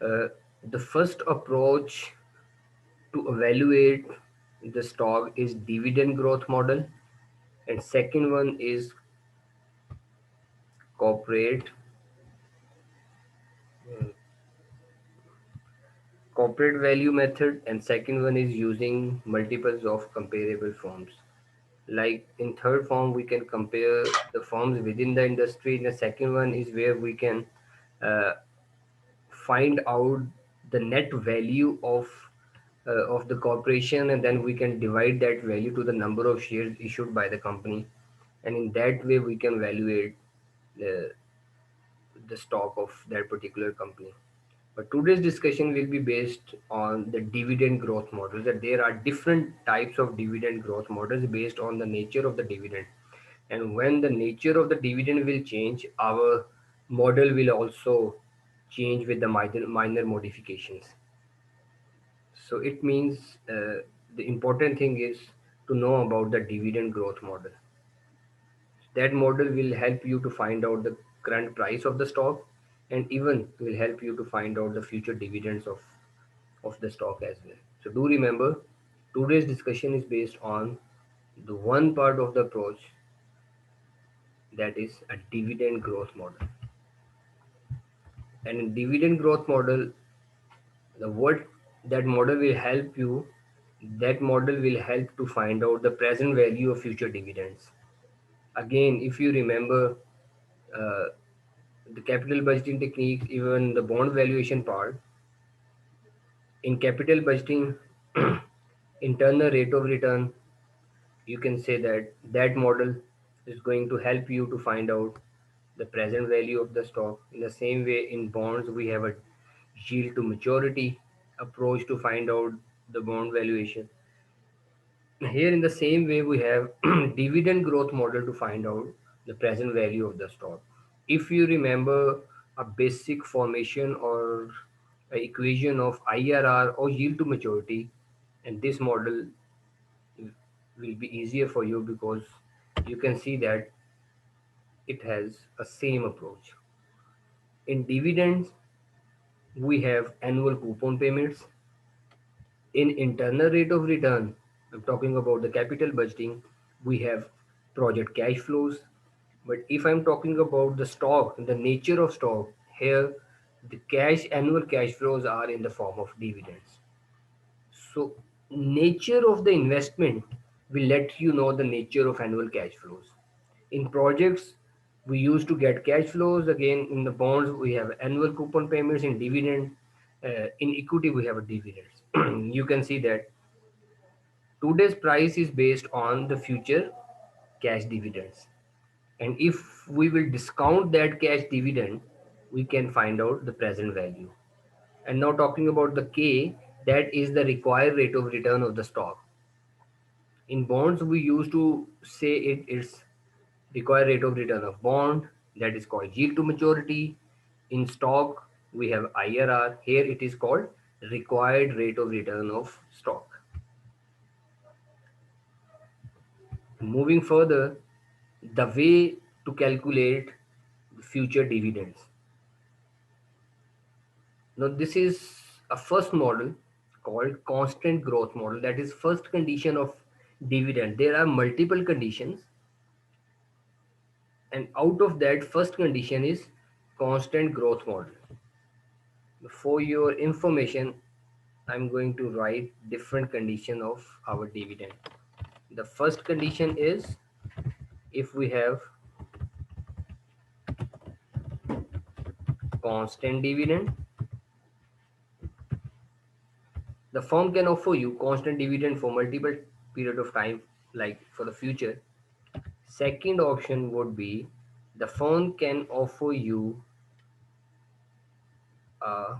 Uh, the first approach to evaluate the stock is dividend growth model, and second one is corporate corporate value method, and second one is using multiples of comparable firms. Like in third form we can compare the firms within the industry. The second one is where we can uh, find out the net value of the corporation, and then we can divide that value to the number of shares issued by the company, and in that way we can evaluate the, the stock of that particular company. But today's discussion will be based on the dividend growth models, that there are different types of dividend growth models based on the nature of the dividend. And when the nature of the dividend will change, our model will also change with the minor modifications. So it means the important thing is to know about the dividend growth model. That model will help you to find out the current price of the stock, and even will help you to find out the future dividends of the stock as well. So do remember, today's discussion is based on the one part of the approach, that is a dividend growth model. And in dividend growth model, the what that model will help you, that model will help to find out the present value of future dividends. Again, if you remember uh, the capital budgeting technique, even the bond valuation part, in capital budgeting, internal rate of return, you can say that that model is going to help you to find out the present value of the stock. In the same way, in bonds we have a yield to maturity approach to find out the bond valuation. Here in the same way we have dividend growth model to find out the present value of the stock. If you remember a basic formation or a equation of IRR or yield to maturity, and this model will be easier for you because you can see that it has a same approach. In dividends, we have annual coupon payments. In internal rate of return, I'm talking about the capital budgeting, we have project cash flows. But if I'm talking about the stock, the nature of stock, here the cash annual cash flows are in the form of dividends. So nature of the investment will let you know the nature of annual cash flows. In projects, we used to get cash flows. Again, in the bonds, we have annual coupon payments. In dividend, in equity, we have a dividends. You can see that today's price is based on the future cash dividends. And if we will discount that cash dividend, we can find out the present value. And now talking about the K, that is the required rate of return of the stock. In bonds, we used to say it is required rate of return of bond, that is called yield to maturity. In stock, we have IRR. Here it is called required rate of return of stock. Moving further, the way to calculate future dividends. Now, this is a first model called constant growth model. That is first condition of dividend. There are multiple conditions, and out of that, first condition is constant growth model. For your information, I'm going to write different condition of our dividend. The first condition is if we have constant dividend, the firm can offer you constant dividend for multiple period of time, like for the future. Second option would be the firm can offer you uh,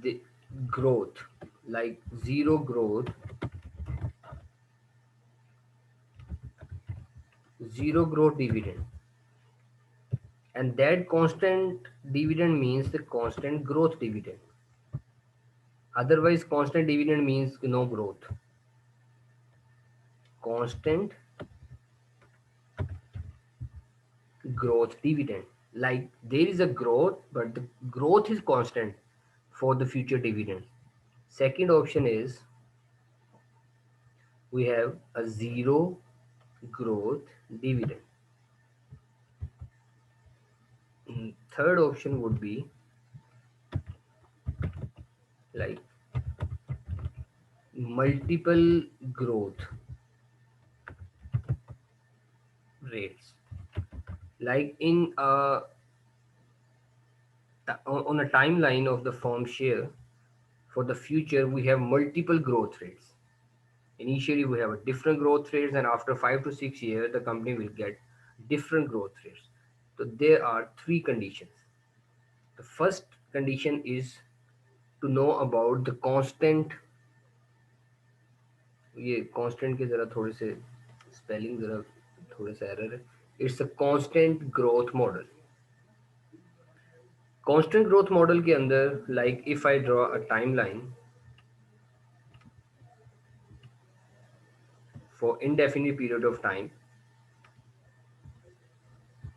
the growth, like zero growth dividend, and that constant dividend means the constant growth dividend. Otherwise, constant dividend means no growth. Constant growth dividend. Like there is a growth, but the growth is constant for the future dividend. Second option is we have a zero growth dividend. Third option would be like multiple growth rates. Like in on a timeline of the firm share for the future, we have multiple growth rates. Initially, we have a different growth rates, and after 5 to 6 years, the company will get different growth rates. So there are three conditions. The first condition is to know about the constant. ये constant के ज़रा थोड़े से spelling ज़रा थोड़े से error है. It's a constant growth model. Constant growth model के अंदर, like if I draw a timeline for indefinite period of time,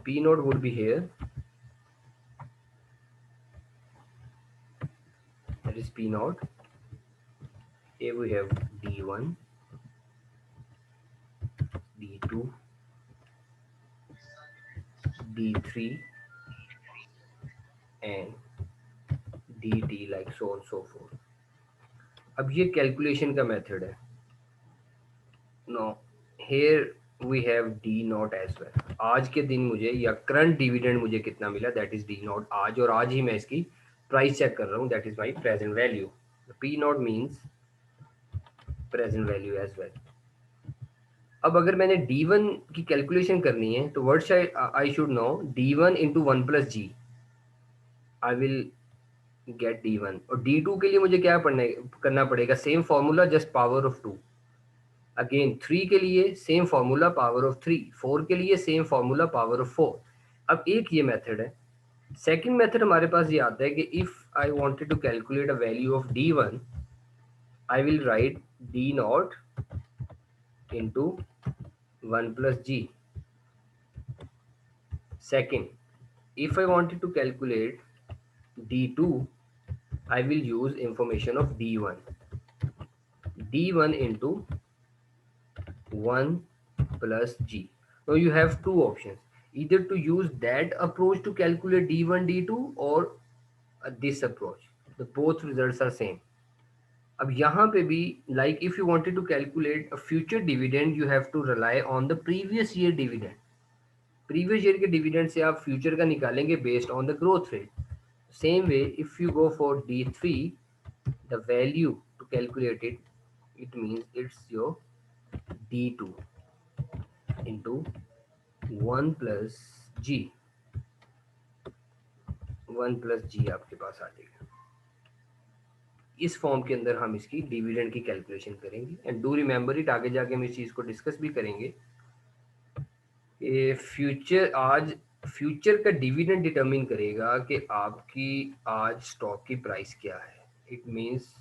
P naught would be here. That is P naught. Here we have D1, D2, D3, and dt, like so on so forth. अब ये calculation का method है. No, here we have d naught as well. आज के दिन मुझे या current dividend मुझे कितना मिला, दैट इज डी नॉट आज, और आज ही मैं इसकी प्राइस चेक कर रहा हूँ, that is my present value. P naught means present value as well. अब अगर मैंने D1 की कैलकुलेशन करनी है तो what I should know, D1 into 1 + g, I will get D1. और D2 के लिए मुझे क्या करना पड़ेगा, same formula, just power of 2. Again 3 के लिए सेम फॉर्मूला, पावर ऑफ 3. 4 के लिए सेम फॉर्मूला, पावर ऑफ 4. अब एक ये मेथड है. सेकंड मेथड हमारे पास ये आता है कि if I wanted to calculate a value of D1, I will write D naught into 1 + g. Second, if I wanted to calculate D2, I will use information of D1. D1 into 1 + g. Now you have two options. Either to use that approach to calculate D1, D2, or this approach. The both results are same. अब यहाँ पे भी, like if you wanted to calculate a future dividend, you have to rely on the previous year dividend. Previous year के dividend से आप future का निकालेंगे based on the growth rate. Same way if you go for D3, the value to calculate it, it means it's your D2 into 1 + g. 1 + g आपके पास आ जाएगा. इस form के अंदर हम इसकी डिविडेंड की कैलकुलेशन करेंगे. एंड डू रिमेंबर इट, आगे जाके हम इस चीज़ को डिस्कस भी करेंगे. ये फ्यूचर, आज फ्यूचर का डिविडेंड डिटरमिन करेगा कि आपकी आज स्टॉक की प्राइस क्या है. It means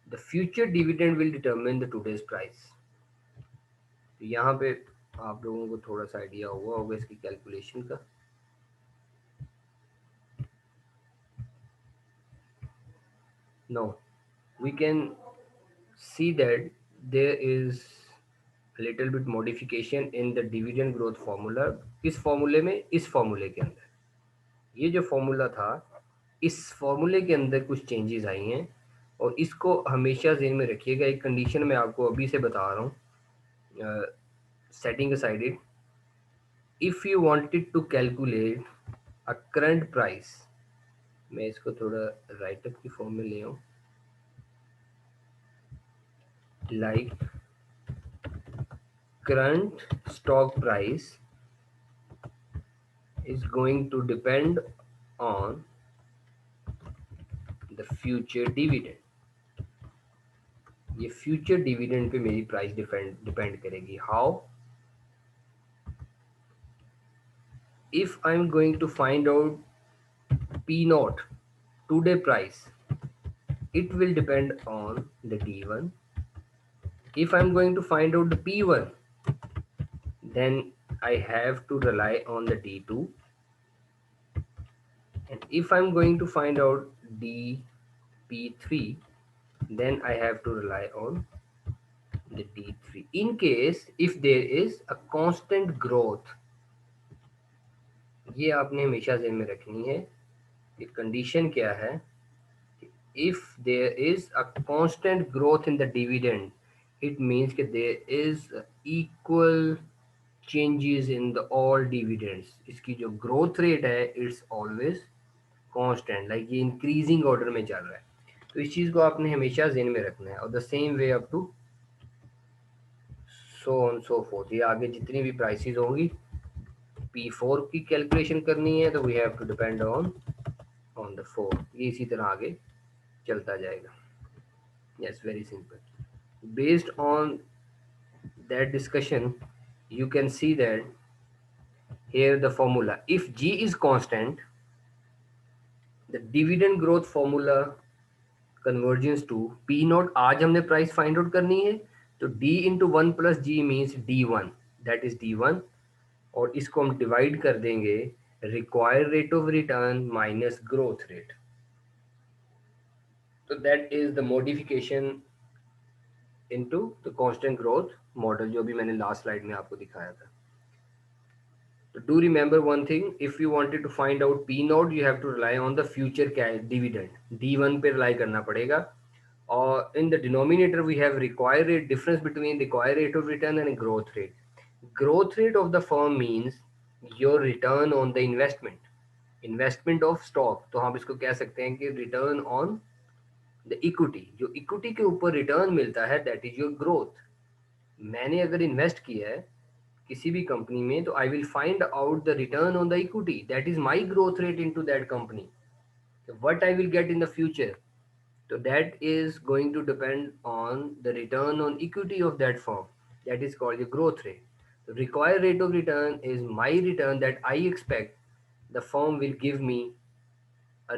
the future dividend will determine the today's price. तो यहाँ पे आप लोगों को थोड़ा सा आइडिया हुआ होगा इसकी कैलकुलेशन का. No, we can see that there is little bit modification in the dividend growth formula. इस फॉर्मूले में, इस फॉर्मूले के अंदर, ये जो फॉर्मूला था, इस फॉर्मूले के अंदर कुछ चेंजेस आई हैं, और इसको हमेशा ज़हन में रखिएगा. एक कंडीशन मैं आपको अभी से बता रहा हूँ, setting aside it, if you wanted to calculate a current price, मैं इसको थोड़ा राइटअप की फॉर्म में ले आऊँ, like current stock price is going to depend on the future dividend. ये फ्यूचर डिविडेंड पे मेरी प्राइस डिपेंड करेगी. How? If I am going to find out P naught today price, it will depend on the D1. If I'm going to find out the P1, then I have to rely on the D2. if I'm going to find out dp3, then I have to rely on the d3. In case if there is a constant growth, ये आपने हमेशा ज़हन में रखनी है कि condition क्या है. If there is a constant growth in the dividend, it means that there is equal changes in the all dividends. इसकी जो growth rate है it's always constant, like ये increasing order में चल रहा है. तो इस चीज़ को आपने हमेशा ज़हन में रखना है. और the same way up to so on so forth. ये आगे जितनी भी prices होंगी P4 की कैलकुलेशन करनी है तो we have to depend on the 4. ये इसी तरह आगे चलता जाएगा. Yes, very simple. Based on that discussion, you can see that here the formula. If G is constant, the dividend growth formula converges to P naught. आज हमने price find out करनी है तो D into 1 plus G means D1. That is D1. और इसको हम divide कर देंगे required rate of return minus growth rate. So that is the modification into the constant growth model जो भी मैंने last slide में आपको दिखाया था. So do remember one thing, if you wanted to find out P naught, you have to rely on the future dividend. D1 पे rely करना पड़ेगा. और in the denominator we have required rate, difference between required rate of return and growth rate. Growth rate of the firm means your return on the investment. Investment of stock, तो हम इसको कह सकते हैं कि return on the equity. जो equity के ऊपर return मिलता है that is your growth. मैंने अगर invest किया है किसी भी कंपनी में तो I will find out the return on the equity, that is my growth rate into that company. What I will get in the future, so that is going to depend on the return on equity of that firm, that is called the growth rate. The required rate of return is my return that I expect the firm will give me a,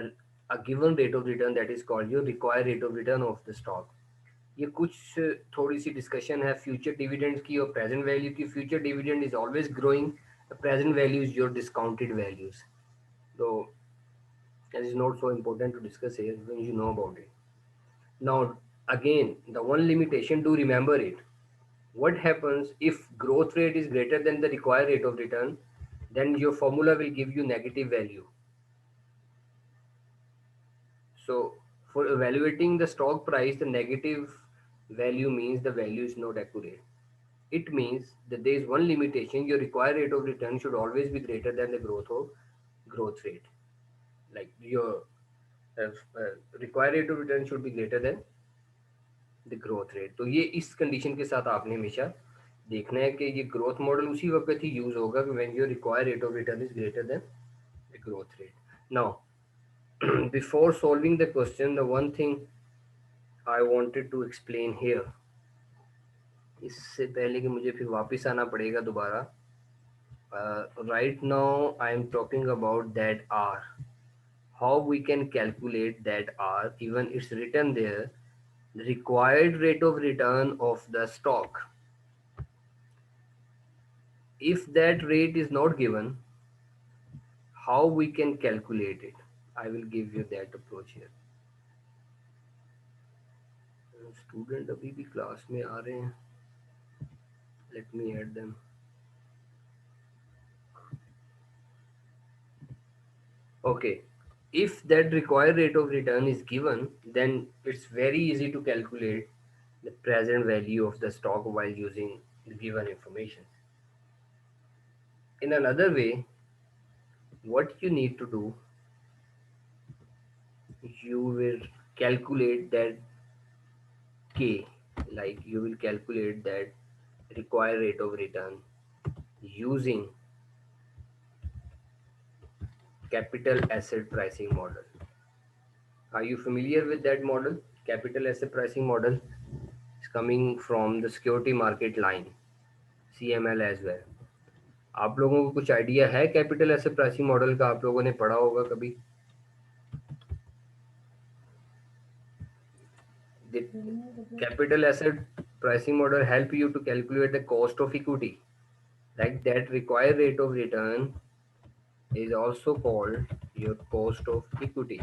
a given rate of return, that is called your required rate of return of the stock. ये कुछ थोड़ी सी discussion है future dividend की और present value की. Future dividend is always growing, present value is your discounted values. तो that is not so important to discuss here when you know about it. Now again, the one limitation, do remember it. What happens if growth rate is greater than the required rate of return? Then your formula will give you negative value. So for evaluating the stock price, the negative value means the value is not accurate. It means that there is one limitation, your required rate of return should always be greater than the growth rate. Like your required rate of return should be greater than the growth rate. तो ये इस condition के साथ आपने हमेशा देखना है कि ये ग्रोथ मॉडल उसी वक्त ही यूज होगा कि when your required rate of return is greater than the growth rate. Now before solving the question, the one thing I wanted to explain here, इससे पहले कि मुझे फिर वापस आना पड़ेगा दोबारा. Right now I am talking about that R. How we can calculate that R, even it's written there, the required rate of return of the stock. If that rate is not given, how we can calculate it? I will give you that approach here. Student अभी भी class में आ रहे हैं. Let me add them. Okay, if that required rate of return is given, then it's very easy to calculate the present value of the stock while using the given information. In another way, what you need to do, you will calculate that K, like you will calculate that required rate of return using capital asset pricing model. Are you familiar with that model? Capital asset pricing model is coming from the security market line, CML as well. आप लोगों को कुछ idea है capital asset pricing model का? आप लोगों ने पढ़ा होगा कभी. The capital asset pricing model help you to calculate the cost of equity. Like that required rate of return is also called your cost of equity.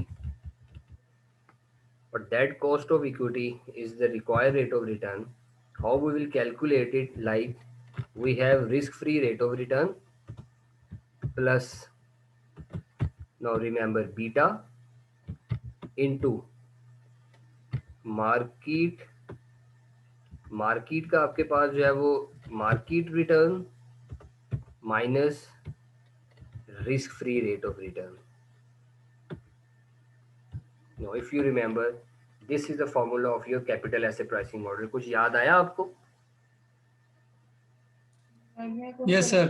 But that cost of equity is the required rate of return. How we will calculate it? Like we have risk-free rate of return plus, now remember, beta into market, market का आपके पास जो है वो market return minus risk free rate of return. No if you remember this is the formula of your capital asset pricing model. कुछ याद आया आपको? Yes sir.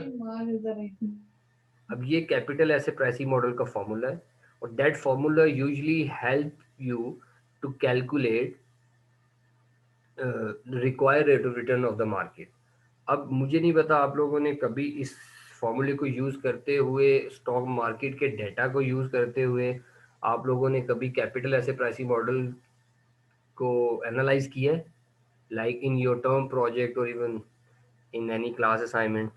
अब ये कैपिटल एसेट प्राइसिंग मॉडल का फॉर्मूला है और that formula usually help you to calculate required rate of return of the market. अब मुझे नहीं पता आप लोगों ने कभी इस फॉर्मूले को यूज़ करते हुए, स्टॉक मार्केट के डेटा को यूज़ करते हुए, आप लोगों ने कभी कैपिटल एसेट प्राइसिंग मॉडल को एनालाइज किया है, like in your term project और even in any class assignment?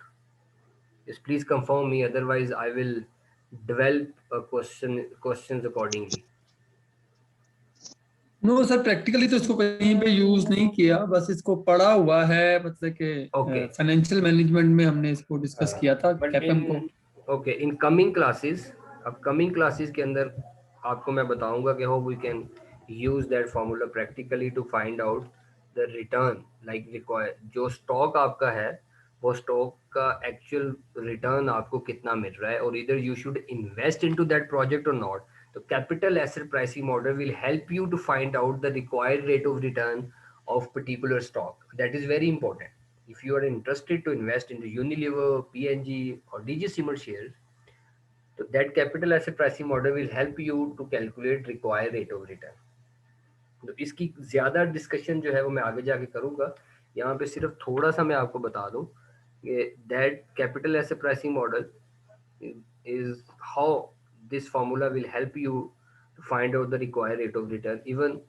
Just please confirm me, otherwise I will develop a questions accordingly. No sir, practically तो इसको कहीं पे यूज नहीं किया, बस इसको पढ़ा हुआ है. मतलब कि Okay. फाइनेंशियल मैनेजमेंट में हमने इसको डिस्कस किया था But कैपम को. okay, in coming classes, upcoming classes के अंदर आपको मैं बताऊंगा कि how we can use that formula practically to find out the return, like require जो स्टॉक आपका है वो स्टॉक का एक्चुअल रिटर्न आपको कितना मिल रहा है और इधर you should invest into that project और नॉट. तो capital asset pricing model will help you to find out the required rate of return of particular stock. That is very important. If you are interested to invest into Unilever, P&G or DG Simmer shares, so that capital asset pricing model will help you to calculate required rate of return. तो इसकी ज़्यादा discussion जो है वो मैं आगे जाके करूँगा. यहाँ पे सिर्फ थोड़ा सा मैं आपको बता दूँ कि that capital asset pricing model is how this formula will help you to find out the required rate of return. Even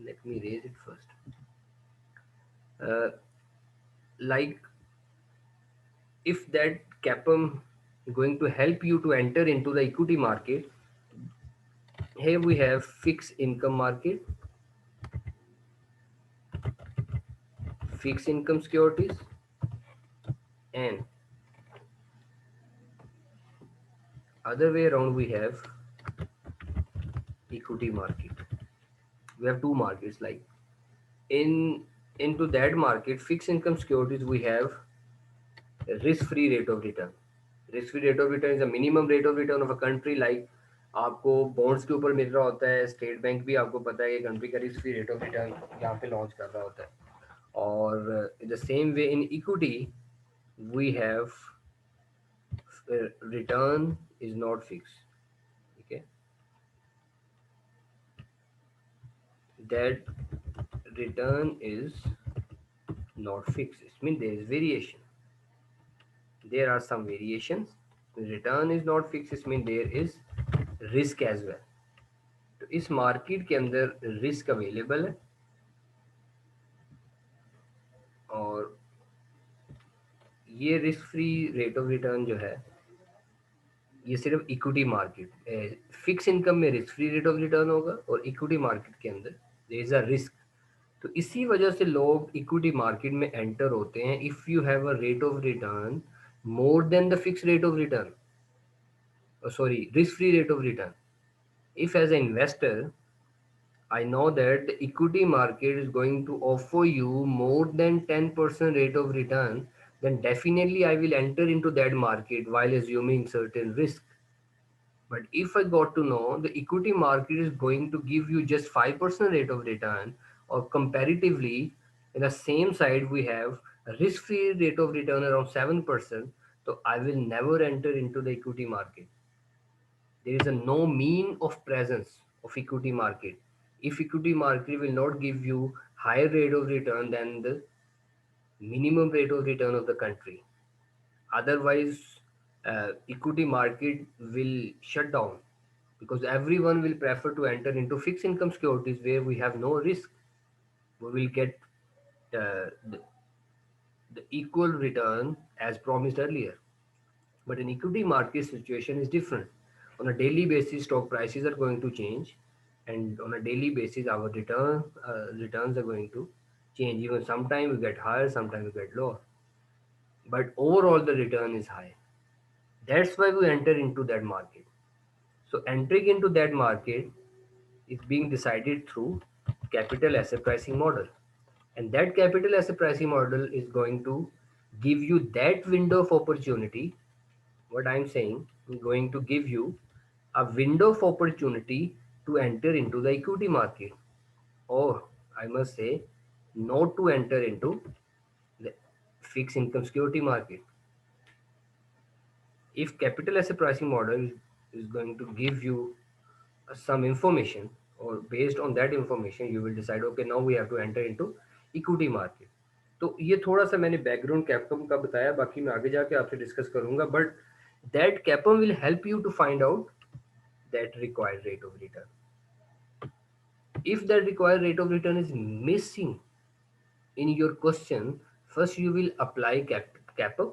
let me raise it first. Like if that CAPM going to help you to enter into the equity market, here we have fixed income market, fixed income securities, and other way around we have equity market. We have two markets. Like into that market, fixed income securities, we have risk-free rate of return. Risk-free rate of return is the minimum rate of return of a country. Like आपको bonds के ऊपर मिल रहा होता है, state bank भी आपको पता है कि कंट्री का risk free rate of return यहाँ पे लॉन्च कर रहा होता है. और in the same way in equity we have return is not fix. ठीक है, that return is not fixed. It means there is variation. There are some variations. Return is not fixed. It means there is risk as well. तो इस market के अंदर risk available है और ये risk free rate of return जो है ये सिर्फ इक्विटी मार्केट, फिक्स इनकम में risk free rate of return होगा और इक्विटी मार्केट के अंदर देयर इज अ रिस्क. तो इसी वजह से लोग इक्विटी मार्केट में एंटर होते हैं. If you have a rate of return more than the fix rate of return, sorry, risk free rate of return. If as an investor I know that the equity market is going to offer you more than 10% rate of return, then definitely I will enter into that market while assuming certain risk. But if I got to know the equity market is going to give you just 5% rate of return, or comparatively in the same side we have a risk-free rate of return around 7%, so I will never enter into the equity market. There is a no mean of presence of equity market. If equity market will not give you higher rate of return than the minimum rate of return of the country, otherwise equity market will shut down because everyone will prefer to enter into fixed income securities where we have no risk. We will get the equal return as promised earlier. But in equity market situation is different. On a daily basis, stock prices are going to change, and on a daily basis, our returns are going to change. Even sometimes we get higher, sometimes we get lower, but overall the return is high. That's why we enter into that market. So entering into that market is being decided through capital asset pricing model, and that capital asset pricing model is going to give you that window of opportunity. What I'm saying, I'm going to give you a window of opportunity to enter into the equity market, or I must say, not to enter into the fixed income security market. If capital asset pricing model is going to give you some information, or based on that information you will decide, okay, now we have to enter into equity market. तो ये थोड़ा सा मैंने background कैपकम का बताया, बाकी मैं आगे जाके आपसे डिस्कस करूंगा, but that CAPM will help you to find out that required rate of return. If that required rate of return is missing in your question, first you will apply CAPM.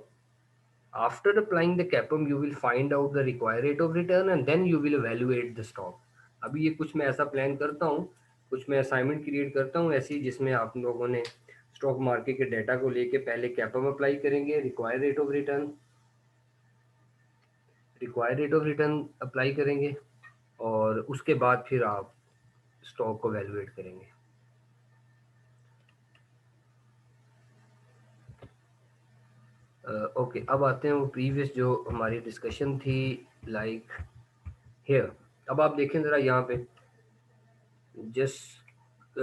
After applying the CAPM, you will find out the required rate of return and then you will evaluate the stock. अभी ये कुछ मैं ऐसा plan करता हूँ, कुछ मैं assignment create करता हूँ ऐसी, जिसमें आप लोगों ने स्टॉक मार्केट के डाटा को लेके पहले कैपम अप्लाई करेंगे, required rate of return apply करेंगे, और उसके बाद फिर आप स्टॉक को वैल्यूएट करेंगे. ओके, अब आते हैं वो प्रीवियस जो हमारी डिस्कशन थी, लाइक हेयर. अब आप देखें ज़रा यहाँ पे, just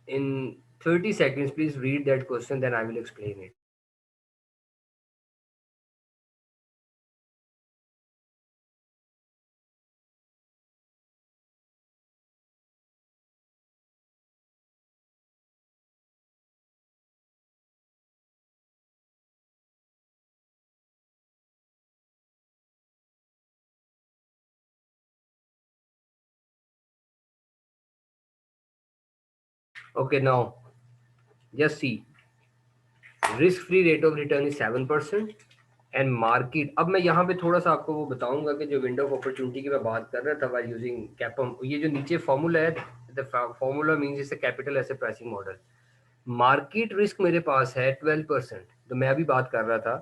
in 30 seconds please read that question, then I will explain it. Okay, now just see, risk free rate of return is 7%, and market. अब मैं यहाँ पे थोड़ा सा आपको वो बताऊंगा कि जो विंडो ऑफ अपॉर्चुनिटी की मैं बात कर रहा था वाइल यूजिंग कैपम, ये जो नीचे फॉर्मूला है, the formula means is capital asset pricing model. Market risk मेरे पास है 12%. तो मैं अभी बात कर रहा था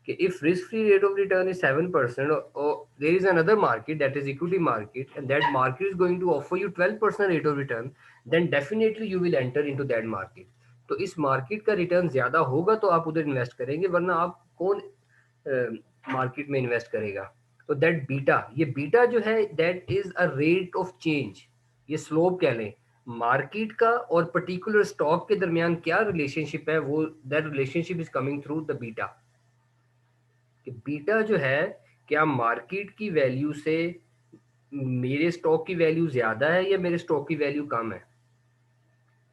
कि if risk free rate of return is 7%, और there is another market that is equity market, and that market is going to offer you 12% rate of return, then definitely you will enter into that market. तो इस market का return ज्यादा होगा तो आप उधर invest करेंगे, वरना आप कौन मार्केट में इन्वेस्ट करेगा. तो दैट बीटा, ये बीटा जो है that is a rate of change, ये स्लोप कह लें, मार्केट का और पर्टिकुलर स्टॉक के दरमियान क्या रिलेशनशिप है, वो that relationship is coming through the beta. कि बीटा जो है, क्या मार्केट की वैल्यू से मेरे स्टॉक की वैल्यू ज्यादा है या मेरे स्टॉक की वैल्यू कम है.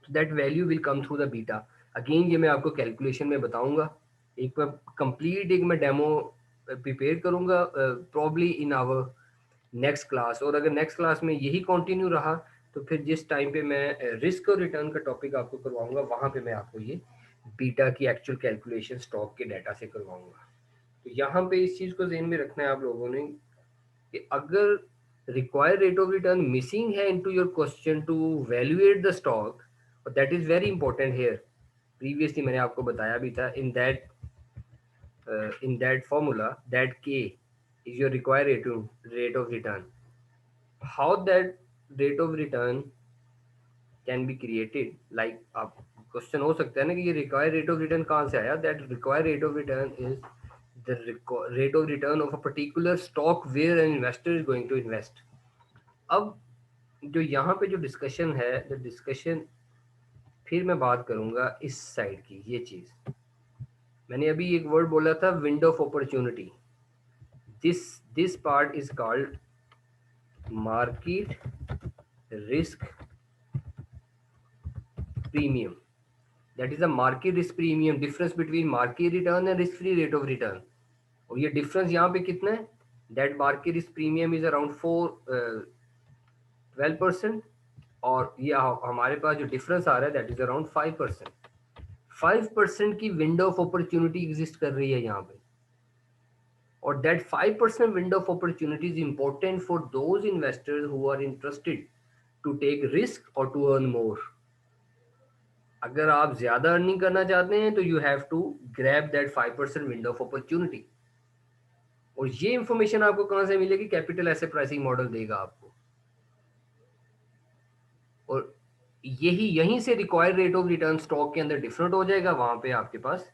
That value will come through the beta. Again ये मैं आपको कैलकुलेशन में बताऊंगा, एक मैं कंप्लीट एक मैं डेमो प्रिपेयर करूंगा probably in our next class. और अगर नेक्स्ट क्लास में यही कंटिन्यू रहा तो फिर जिस टाइम पे मैं रिस्क और रिटर्न का टॉपिक आपको करवाऊंगा, वहां पे मैं आपको ये बीटा की एक्चुअल कैलकुलेशन स्टॉक के डाटा से करवाऊंगा. तो यहाँ पे इस चीज को ध्यान में रखना है आप लोगों ने कि अगर required rate of return missing है into your question to valuate the stock, और that is very important here. Previously मैंने आपको बताया भी था, in that formula that k is your required rate of return. How that rate of return can be created, like आप question हो सकता है ना कि ये रिक्वायर्ड रेट ऑफ रिटर्न कहाँ से आया. That required rate of return is the rate of return of a particular stock where an investor is going to invest. अब जो यहाँ पे जो डिस्कशन है, द डिस्कशन फिर मैं बात करूंगा इस साइड की. ये चीज मैंने अभी एक वर्ड बोला था, window of opportunity. This part is called market risk premium. That is a market risk premium, difference between market return and risk free rate of return. और ये डिफरेंस यहाँ पे कितना है, that market risk premium is around 12%, और ये हमारे पास जो डिफरेंस आ रहा है दैट इज अराउंड 5%. 5% की विंडो ऑफ अपॉर्चुनिटी एग्जिस्ट कर रही है यहाँ पे. or that 5% window of opportunity is important for those investors who are interested to take risk or to earn more. अगर आप ज़्यादा अर्निंग करना चाहते हैं तो you have to grab that 5% window of opportunity. और ये इंफॉर्मेशन आपको कहाँ से मिलेगी? कैपिटल एसेट प्राइसिंग मॉडल देगा आपको। और यहीं से required rate of return stock के अंदर डिफरेंट हो जाएगा, वहां पे आपके पास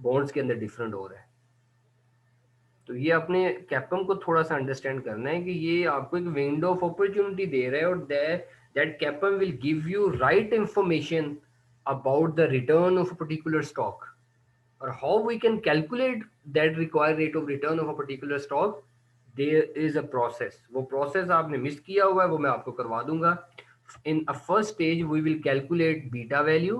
बॉन्ड्स के अंदर डिफरेंट हो रहा है। तो ये अपने कैपम को थोड़ा सा अंडरस्टैंड करना है कि ये आपको एक विंडो ऑफ अपॉर्चुनिटी दे रहा है, और that CAPM will give you right information about the return of a particular stock, और how we can calculate that required rate of return of a particular stock. There is a process, वो process आपने miss किया हुआ है, वो मैं आपको करवा दूंगा। In a first stage, we will calculate beta value,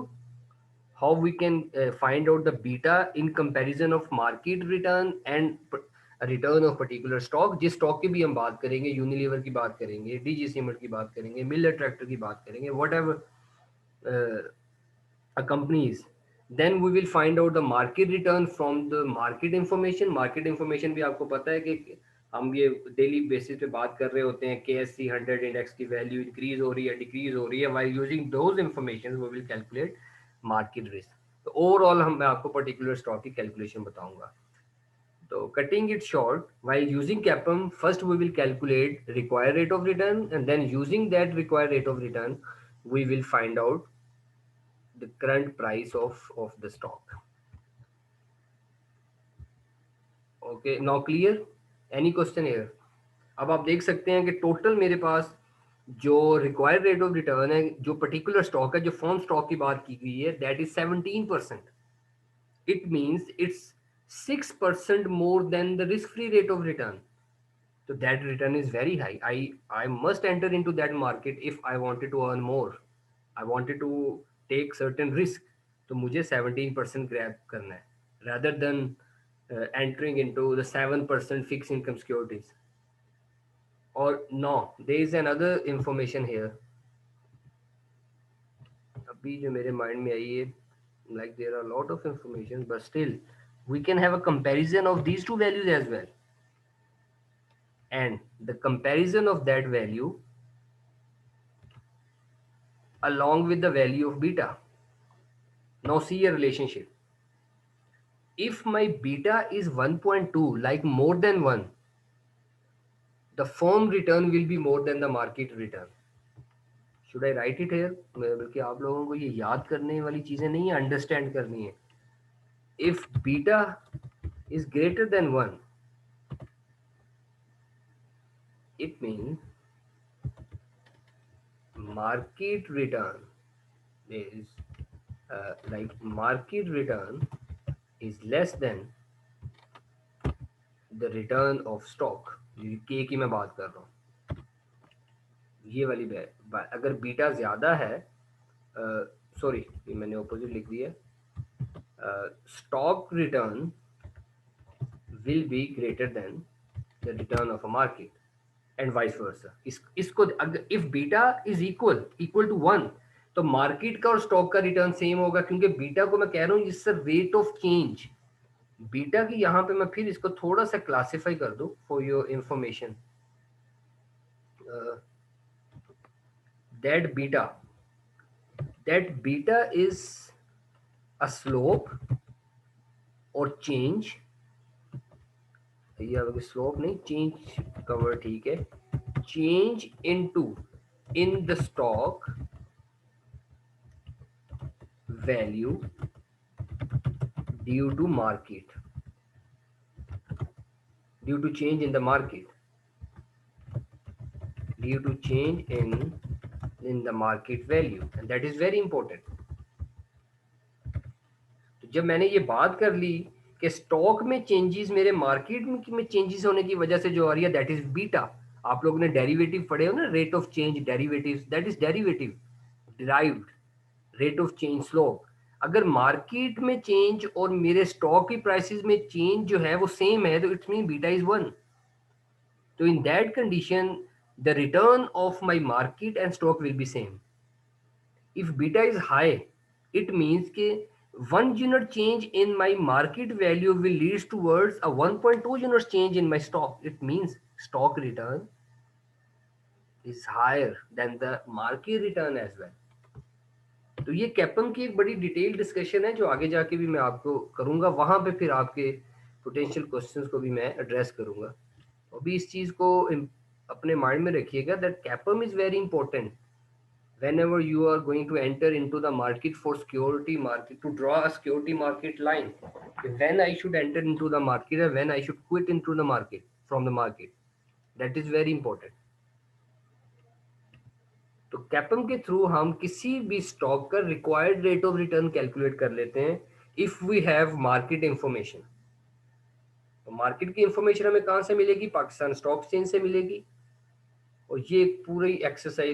how we can find out the beta in comparison of market return and return of particular stock. जिस स्टॉक की भी हम बात करेंगे, यूनिलीवर की बात करेंगे, डीजी सीमेंट की बात करेंगे, मिलर ट्रैक्टर की बात करेंगे, whatever companies, then we will find out the market return from the market information. Market information भी आपको पता है कि हम ये डेली बेसिस पे बात कर रहे होते हैं के एस सी 100 इंडेक्स की वैल्यू इंक्रीज हो रही है, डिक्रीज हो रही है। While using those information we will calculate market risk. तो ओवरऑल मैं आपको पर्टिकुलर स्टॉक की कैलकुलेशन बताऊंगा। तो cutting it short, while using CAPM, first we will calculate required rate of return, and then using that required rate of return, we will find out the current price of the stock. Okay, now clear? Any question here? अब आप देख सकते हैं कि total मेरे पास जो required rate of return है, जो पर्टिकुलर स्टॉक है, जो फॉर्म स्टॉक की बात की गई है, that is 17%। It means it's 6% more than the risk free rate of return. So that return is very high. I must enter into that market if I wanted to earn more. I wanted to take certain risk. तो मुझे 17% grab करना है rather than entering into the 7% fixed income securities. Or no, there is another information here. अभी जो मेरे mind में आई है, like there are a lot of information, but still we can have a comparison of these two values as well. And the comparison of that value along with the value of beta. Now see a relationship. If my beta is 1.2, like more than 1, the firm return will be more than the market return. Should I write it here? बल्कि आप लोगों को ये याद करने वाली चीजें नहीं है, अंडरस्टैंड करनी है। If beta is greater than 1, it means market return is like market return is less than the return of stock। के की मैं बात कर रहा हूँ, ये वाली अगर बीटा ज्यादा है, सॉरी ये मैंने ऑपोजिट लिख दिया, stock return will be greater than the return of a market and vice versa. इसको अगर if beta is equal to 1, तो मार्केट का और स्टॉक का रिटर्न सेम होगा, क्योंकि बीटा को मैं कह रहा हूँ इससे रेट ऑफ चेंज। बीटा की यहाँ पे मैं फिर इसको थोड़ा सा क्लासिफाई कर दूं for your information. that beta is a slope or change, ये स्लोप नहीं, चेंज का वर्ड ठीक है, change in the stock value due to change in the market, due to change in the market value, and that is very important. तो जब मैंने ये बात कर ली कि स्टॉक में चेंजेस मेरे मार्केट में चेंजेस होने की वजह से जो आ रही है, दैट इज बीटा। आप लोगों ने डेरिवेटिव पढ़े हो ना, rate of change derivative, that is derivative derived rate of change slope. अगर मार्केट में चेंज और मेरे स्टॉक की प्राइसेस में चेंज जो है वो सेम है, तो इट्स मीन बीटा इज 1। तो in that condition the return of my market and stock will be same. If beta is high, it means के 1 unit change in my market value will lead towards a 1.2 units change in my stock. It means stock return is higher than the market return as well. तो ये कैपम की एक बड़ी detail discussion है जो आगे जाके भी मैं आपको करूंगा, वहां पे फिर आपके पोटेंशियल क्वेश्चंस को भी मैं एड्रेस करूंगा। अभी इस चीज को अपने माइंड में रखिएगा that कैपम is very important whenever you are going to enter into the market for security market, to draw a security market line, when I should enter into the market and when I should quit into the market from the market, that is very important. तो कैपम के through हम किसी भी stock का required rate of return calculate कर लेते हैं if we have market information. तो मार्केट की इंफॉर्मेशन हमें कहाँ से मिलेगी? पाकिस्तान स्टॉक एक्सचेंज से मिलेगी। और ये पूरी एक्सरसाइज